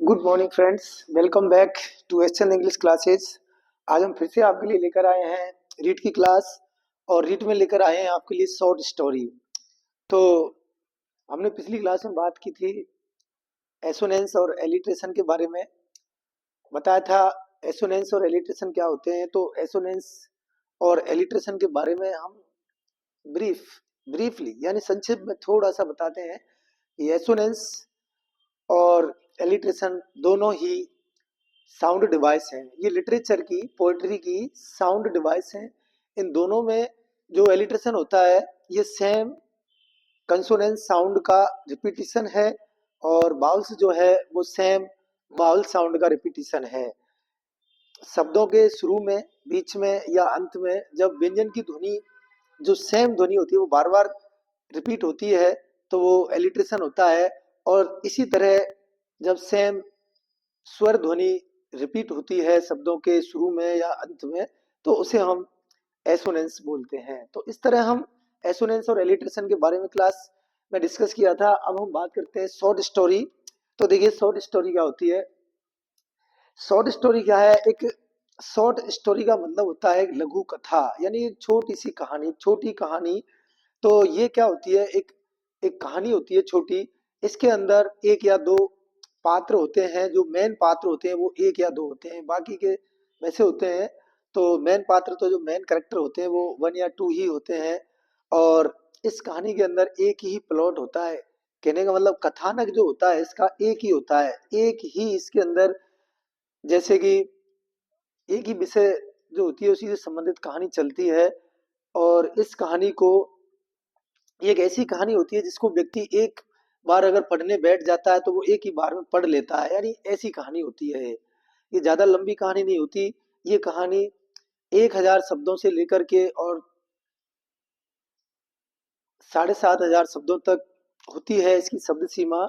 Good morning friends, welcome back to SN English classes. आज हम फिर से आपके लिए लेकर आए हैं रीड की क्लास। और रीड में लेकर आए हैं आपके लिए शॉर्ट स्टोरी। तो हमने पिछली क्लास में बात की थी एसोनेंस और एलिट्रेशन के बारे में। बताया था एसोनेंस और एलिट्रेशन क्या होते हैं। तो एसोनेंस और एलिट्रेशन के बारे में हम ब्रीफली यानी संक्षेप में थोड़ा सा बताते हैं कि एसोनेंस और एलिट्रेशन दोनों ही साउंड डिवाइस हैं। ये लिटरेचर की पोएट्री की साउंड डिवाइस हैं। इन दोनों में जो एलिट्रेशन होता है ये सेम कंसोनेंट साउंड का रिपीटिशन है और बाउल्स जो है वो सेम बाउल साउंड का रिपीटिशन है। शब्दों के शुरू में, बीच में या अंत में जब व्यंजन की ध्वनि जो सेम ध्वनि होती है वो बार बार रिपीट होती है तो वो एलिट्रेशन होता है। और इसी तरह जब सेम स्वर ध्वनि रिपीट होती है शब्दों के शुरू में या अंत में तो उसे हम एसोनेंस बोलते हैं। तो इस तरह हम एसोनेंस और एलिट्रेशन के बारे में क्लास में डिस्कस किया था। अब हम बात करते हैं शॉर्ट स्टोरी। तो देखिए शॉर्ट स्टोरी क्या होती है। शॉर्ट स्टोरी क्या है? एक शॉर्ट स्टोरी का मतलब होता है एक लघु कथा, यानी एक छोटी सी कहानी, छोटी कहानी। तो ये क्या होती है, एक एक कहानी होती है छोटी। इसके अंदर एक या दो पात्र होते हैं। जो मेन पात्र होते हैं वो एक या दो होते हैं, बाकी के वैसे होते हैं। तो मेन पात्र तो जो मेन कैरेक्टर होते हैं वो वन या टू ही होते हैं। और इस कहानी के अंदर एक ही प्लॉट होता है। कहने का मतलब कथानक जो होता है इसका एक ही होता है, एक ही इसके अंदर, जैसे कि एक ही विषय जो होती है उसी से संबंधित कहानी चलती है। और इस कहानी को, ये एक ऐसी कहानी होती है जिसको व्यक्ति एक बार अगर पढ़ने बैठ जाता है तो वो एक ही बार में पढ़ लेता है, यानी ऐसी कहानी होती है। ये ज्यादा लंबी कहानी नहीं होती। ये कहानी 1,000 शब्दों से लेकर के और 7,500 शब्दों तक होती है इसकी शब्द सीमा।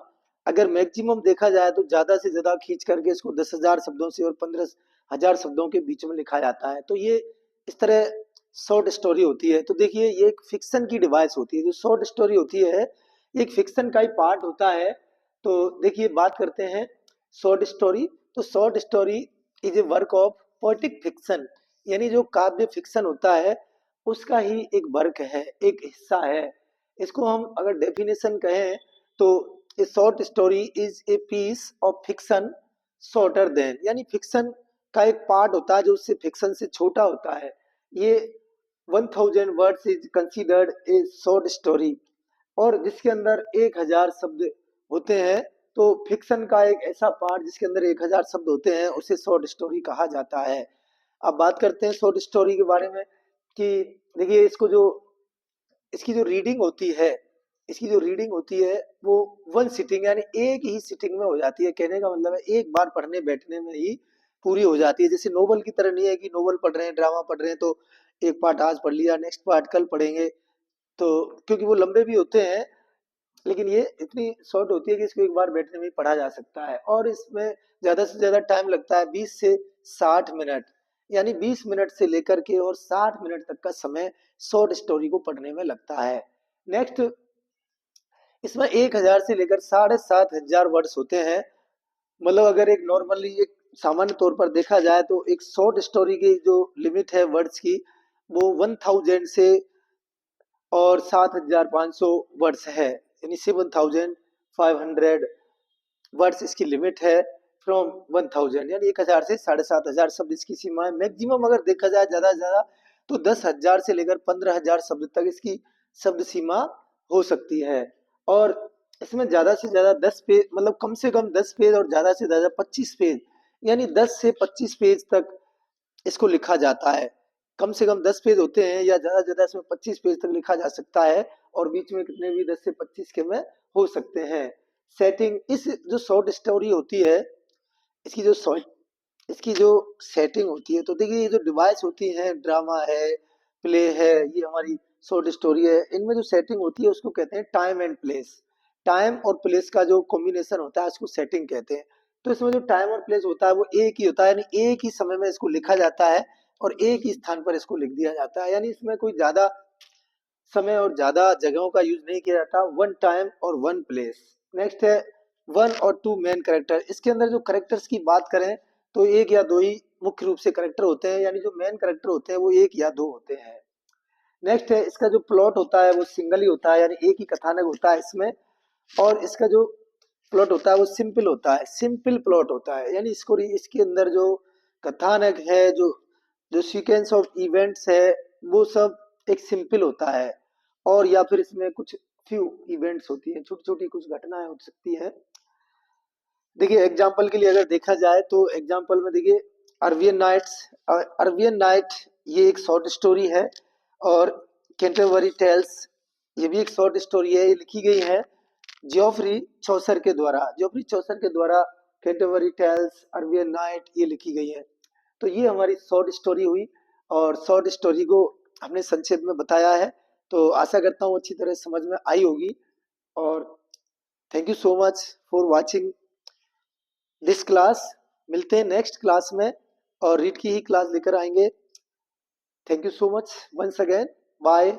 अगर मैक्सिमम देखा जाए तो ज्यादा से ज्यादा खींच करके इसको 10,000 शब्दों से और 15,000 शब्दों के बीच में लिखा जाता है। तो ये इस तरह शॉर्ट स्टोरी होती है। तो देखिए ये एक फिक्शन की डिवाइस होती है। जो शॉर्ट स्टोरी होती है ये एक फिक्शन का ही पार्ट होता है। तो देखिए बात करते हैं शॉर्ट स्टोरी। तो short story is A work of poetic fiction, यानी जो काव्य फिक्शन होता है उसका ही एक वर्क है, एक हिस्सा है। इसको हम अगर डेफिनेशन कहें तो a short story is a piece of fiction shorter than, यानी फिक्शन का एक पार्ट होता है जो उससे फिक्शन से छोटा होता है। ये 1,000 words is considered a short story. और जिसके अंदर 1,000 शब्द होते हैं तो फिक्शन का एक ऐसा पार्ट जिसके अंदर 1,000 शब्द होते हैं उसे शॉर्ट स्टोरी कहा जाता है। अब बात करते हैं शॉर्ट स्टोरी के बारे में कि देखिए इसको जो इसकी जो रीडिंग होती है, इसकी जो रीडिंग होती है वो वन सिटिंग यानी एक ही सिटिंग में हो जाती है। कहने का मतलब है एक बार पढ़ने बैठने में ही पूरी हो जाती है। जैसे नोवेल की तरह नहीं है कि नोवेल पढ़ रहे हैं, ड्रामा पढ़ रहे हैं तो एक पार्ट आज पढ़ लिया, नेक्स्ट पार्ट कल पढ़ेंगे। तो क्योंकि वो लंबे भी होते हैं, लेकिन ये इतनी शॉर्ट होती है कि इसको एक बार बैठने में ही पढ़ा जा सकता है। और इसमें ज्यादा से ज्यादा टाइम लगता है 20 से 60 मिनट, यानी 20 मिनट से लेकर के और 60 मिनट तक का समय शॉर्ट स्टोरी को पढ़ने में लगता है। नेक्स्ट, इसमें 1,000 से लेकर 7,500 वर्ड्स होते हैं। मतलब अगर एक नॉर्मली एक सामान्य तौर पर देखा जाए तो एक शॉर्ट स्टोरी की जो लिमिट है वर्ड्स की वो 1,000 से और 7,500 वर्ड्स है, यानी 7,500 वर्ड्स इसकी लिमिट है फ्रॉम 1,000, यानी 1,000 से 7,500 शब्द इसकी सीमा है। मैक्सिमम अगर देखा जाए ज्यादा से ज्यादा तो 10,000 से लेकर 15,000 शब्द तक इसकी शब्द सीमा हो सकती है। और इसमें ज्यादा से ज्यादा 10 पेज, मतलब कम से कम 10 पेज और ज्यादा से ज्यादा 25 पेज, यानी 10 से 25 पेज तक इसको लिखा जाता है। कम से कम 10 पेज होते हैं या ज्यादा से ज्यादा इसमें 25 पेज तक लिखा जा सकता है। और बीच में कितने भी 10 से 25 के में हो सकते हैं। सेटिंग, इस जो शॉर्ट स्टोरी होती है इसकी जो शॉर्ट इसकी जो सेटिंग होती है, तो देखिए ये जो डिवाइस होती है, ड्रामा है, प्ले है, ये हमारी शॉर्ट स्टोरी है, इनमें जो सेटिंग होती है उसको कहते हैं टाइम एंड प्लेस। टाइम और प्लेस का जो कॉम्बिनेशन होता है उसको सेटिंग कहते हैं। तो इसमें जो टाइम और प्लेस होता है वो एक ही होता है, यानी एक ही समय में इसको लिखा जाता है और एक ही स्थान पर इसको लिख दिया जाता है। यानी इसमें कोई ज्यादा समय और ज्यादा जगहों का यूज नहीं किया जाता। वन टाइम और वन प्लेस। नेक्स्ट है वन और टू मेन कैरेक्टर। इसके अंदर जो कैरेक्टर्स की बात करें तो एक या दो ही मुख्य रूप से कैरेक्टर होते हैं, यानी जो मेन कैरेक्टर होते हैं वो एक या दो होते हैं। नेक्स्ट है इसका जो प्लॉट होता है वो सिंगल ही होता है, यानी एक ही कथानक होता है इसमें। और इसका जो प्लॉट होता है वो सिंपल होता है, सिंपल प्लॉट होता है, यानी इसको इसके अंदर जो कथानक है, जो जो सीक्वेंस ऑफ इवेंट्स है वो सब एक सिंपल होता है। और या फिर इसमें कुछ फ्यू इवेंट्स होती है, छोटी छोटी कुछ घटनाएं हो सकती है। देखिए एग्जाम्पल के लिए अगर देखा जाए तो एग्जाम्पल में देखिए अरबियन नाइट्स। अरबियन नाइट ये एक शॉर्ट स्टोरी है, और कैंटरबरी टेल्स ये भी एक शॉर्ट स्टोरी है, ये लिखी गई है जियोफ्री चौसर के द्वारा। जियोफ्री चौसर के द्वारा कैंटरबरी टेल्स, अरबियन नाइट ये लिखी गई है। तो ये हमारी शॉर्ट स्टोरी हुई, और शॉर्ट स्टोरी को हमने संक्षेप में बताया है। तो आशा करता हूँ अच्छी तरह समझ में आई होगी। और thank you so much for watching this class. मिलते हैं नेक्स्ट क्लास में, और रीड की ही क्लास लेकर आएंगे। Thank you so much once again, bye.